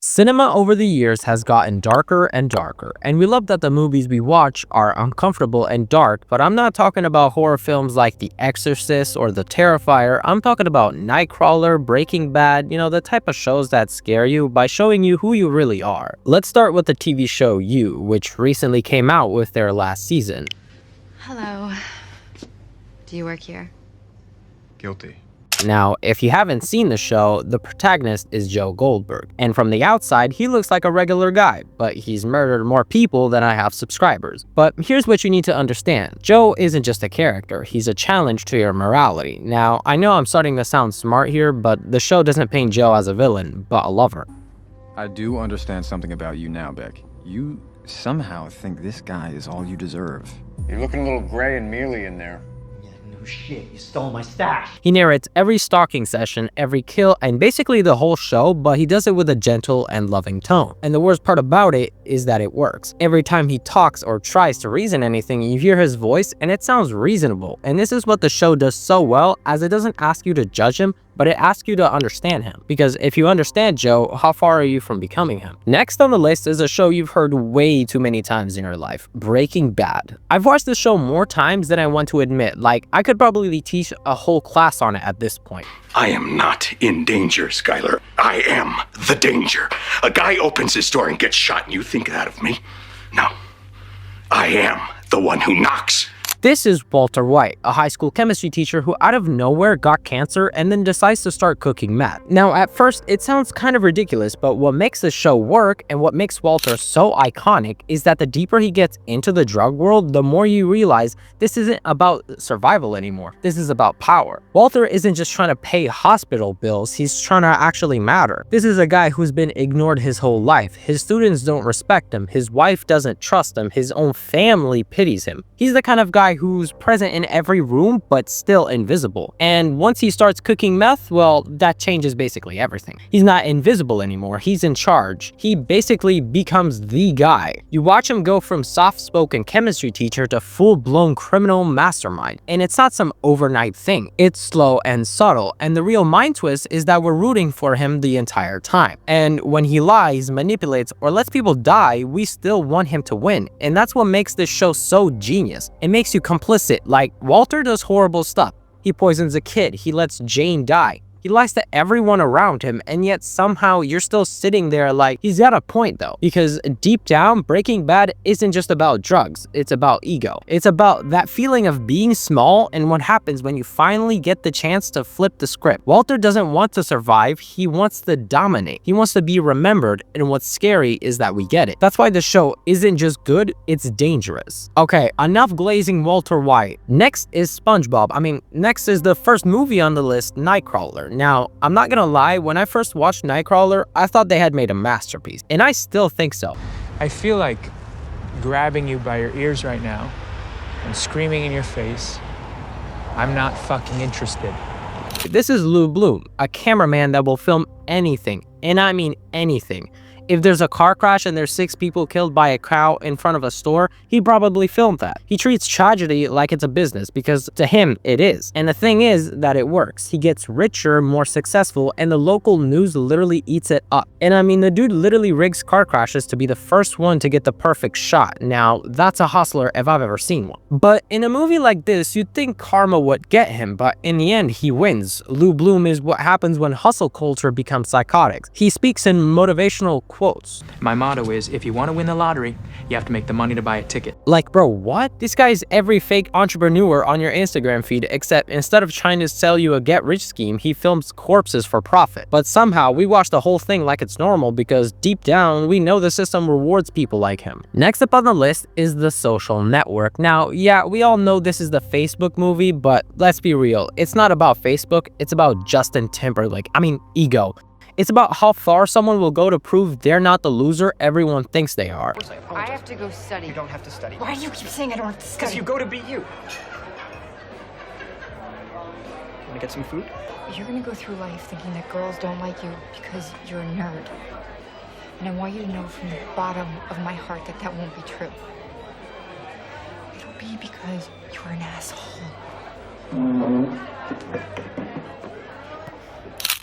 Cinema over the years has gotten darker and darker, and we love that the movies we watch are uncomfortable and dark, but I'm not talking about horror films like The Exorcist or The Terrifier. I'm talking about Nightcrawler, Breaking Bad, the type of shows that scare you by showing you who you really are. Let's start with the TV show You, which recently came out with their last season. Hello. Do you work here? Guilty. Now, if you haven't seen the show, the protagonist is Joe Goldberg, and from the outside, he looks like a regular guy, but he's murdered more people than I have subscribers. But here's what you need to understand. Joe isn't just a character, he's a challenge to your morality. Now, I know I'm starting to sound smart here, but the show doesn't paint Joe as a villain, but a lover. I do understand something about you now, Beck. You somehow think this guy is all you deserve. You're looking a little gray and mealy in there. Oh shit, you stole my stash. He narrates every stalking session, every kill, and basically the whole show, but he does it with a gentle and loving tone. And the worst part about it is that it works. Every time he talks or tries to reason anything, you hear his voice and it sounds reasonable. And this is what the show does so well, as it doesn't ask you to judge him, but it asks you to understand him. Because if you understand Joe, how far are you from becoming him? Next on the list is a show you've heard way too many times in your life, Breaking Bad. I've watched this show more times than I want to admit. Like, I could probably teach a whole class on it at this point. I am not in danger, Skylar. I am the danger. A guy opens his door and gets shot, and you think that of me? No. I am the one who knocks. This is Walter White, a high school chemistry teacher who out of nowhere got cancer and then decides to start cooking meth. Now, at first, it sounds kind of ridiculous, but what makes this show work and what makes Walter so iconic is that the deeper he gets into the drug world, the more you realize this isn't about survival anymore. This is about power. Walter isn't just trying to pay hospital bills, he's trying to actually matter. This is a guy who's been ignored his whole life. His students don't respect him, his wife doesn't trust him, his own family pities him. He's the kind of guy who's present in every room but still invisible. And once he starts cooking meth, well, that changes basically everything. He's not invisible anymore, he's in charge. He basically becomes the guy. You watch him go from soft-spoken chemistry teacher to full-blown criminal mastermind. And it's not some overnight thing. It's slow and subtle, and the real mind twist is that we're rooting for him the entire time. And when he lies, manipulates, or lets people die, we still want him to win. And that's what makes this show so genius. It makes you complicit. Like, Walter does horrible stuff. He poisons a kid. He lets Jane die. He lies to everyone around him, and yet somehow you're still sitting there like, he's got a point though. Because deep down, Breaking Bad isn't just about drugs, it's about ego. It's about that feeling of being small and what happens when you finally get the chance to flip the script. Walter doesn't want to survive, he wants to dominate. He wants to be remembered, and what's scary is that we get it. That's why the show isn't just good, it's dangerous. Okay, enough glazing Walter White. Next is SpongeBob. Next is the first movie on the list, Nightcrawler. Now, I'm not gonna lie, when I first watched Nightcrawler, I thought they had made a masterpiece, and I still think so. I feel like grabbing you by your ears right now and screaming in your face, I'm not fucking interested. This is Lou Bloom, a cameraman that will film anything, and I mean anything. If there's a car crash and there's 6 people killed by a cow in front of a store, he probably filmed that. He treats tragedy like it's a business because to him, it is. And the thing is that it works. He gets richer, more successful, and the local news literally eats it up. And the dude literally rigs car crashes to be the first one to get the perfect shot. Now, that's a hustler if I've ever seen one. But in a movie like this, you'd think karma would get him, but in the end, he wins. Lou Bloom is what happens when hustle culture becomes psychotic. He speaks in motivational quotes. My motto is, if you want to win the lottery, you have to make the money to buy a ticket. Like, bro, what? This guy's every fake entrepreneur on your Instagram feed, except instead of trying to sell you a get-rich scheme, he films corpses for profit. But somehow, we watch the whole thing like it's normal because deep down, we know the system rewards people like him. Next up on the list is The Social Network. Now, yeah, we all know this is the Facebook movie, but let's be real. It's not about Facebook, it's about Justin Timberlake. Ego. It's about how far someone will go to prove they're not the loser everyone thinks they are. I have to go study. You don't have to study. Why do you keep saying I don't have to Because study? you go to BU. Wanna get some food? You're gonna go through life thinking that girls don't like you because you're a nerd. And I want you to know from the bottom of my heart that that won't be true. It'll be because you're an asshole.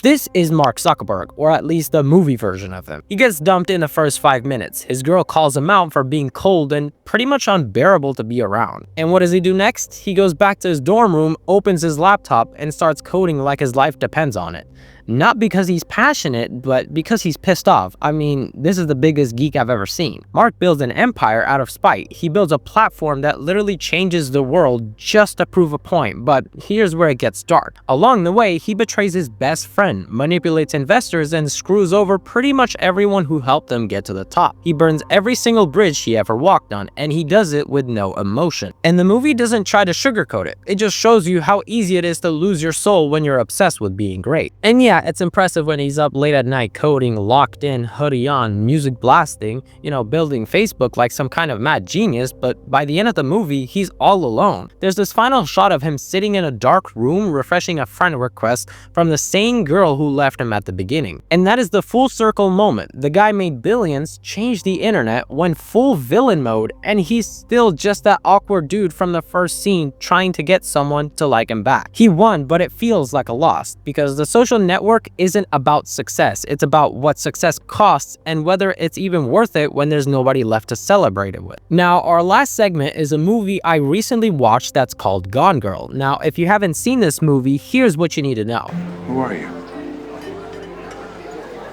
This is Mark Zuckerberg, or at least the movie version of him. He gets dumped in the first 5 minutes. His girl calls him out for being cold and pretty much unbearable to be around. And what does he do next? He goes back to his dorm room, opens his laptop, and starts coding like his life depends on it. Not because he's passionate, but because he's pissed off. I mean, this is the biggest geek I've ever seen. Mark builds an empire out of spite. He builds a platform that literally changes the world just to prove a point, but here's where it gets dark. Along the way, he betrays his best friend, manipulates investors, and screws over pretty much everyone who helped him get to the top. He burns every single bridge he ever walked on, and he does it with no emotion. And the movie doesn't try to sugarcoat it. It just shows you how easy it is to lose your soul when you're obsessed with being great. And yeah, it's impressive when he's up late at night coding, locked in, hoodie on, music blasting, building Facebook like some kind of mad genius, but by the end of the movie, he's all alone. There's this final shot of him sitting in a dark room refreshing a friend request from the same girl who left him at the beginning. And that is the full circle moment. The guy made billions, changed the internet, went full villain mode, and he's still just that awkward dude from the first scene trying to get someone to like him back. He won, but it feels like a loss because the social network isn't about success. It's about what success costs and whether it's even worth it when there's nobody left to celebrate it with. Now, our last segment is a movie I recently watched that's called Gone Girl. Now, if you haven't seen this movie, here's what you need to know. Who are you?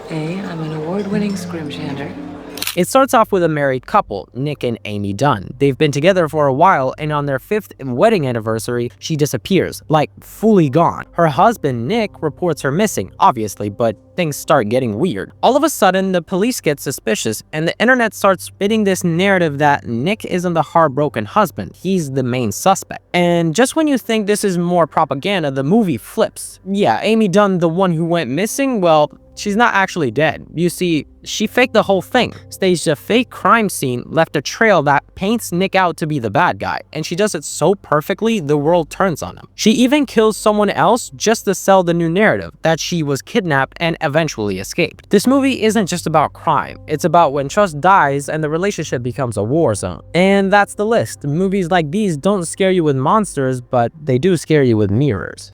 Hey, I'm an award-winning scrimshander. It starts off with a married couple, Nick and Amy Dunne. They've been together for a while, and on their 5th wedding anniversary, she disappears, like fully gone. Her husband, Nick, reports her missing, obviously, but things start getting weird. All of a sudden, the police get suspicious, and the internet starts spinning this narrative that Nick isn't the heartbroken husband, he's the main suspect. And just when you think this is more propaganda, the movie flips. Yeah, Amy Dunne, the one who went missing, well, she's not actually dead. You see, she faked the whole thing, staged a fake crime scene, left a trail that paints Nick out to be the bad guy, and she does it so perfectly the world turns on him. She even kills someone else just to sell the new narrative that she was kidnapped and eventually escaped. This movie isn't just about crime, it's about when trust dies and the relationship becomes a war zone. And that's the list. Movies like these don't scare you with monsters, but they do scare you with mirrors.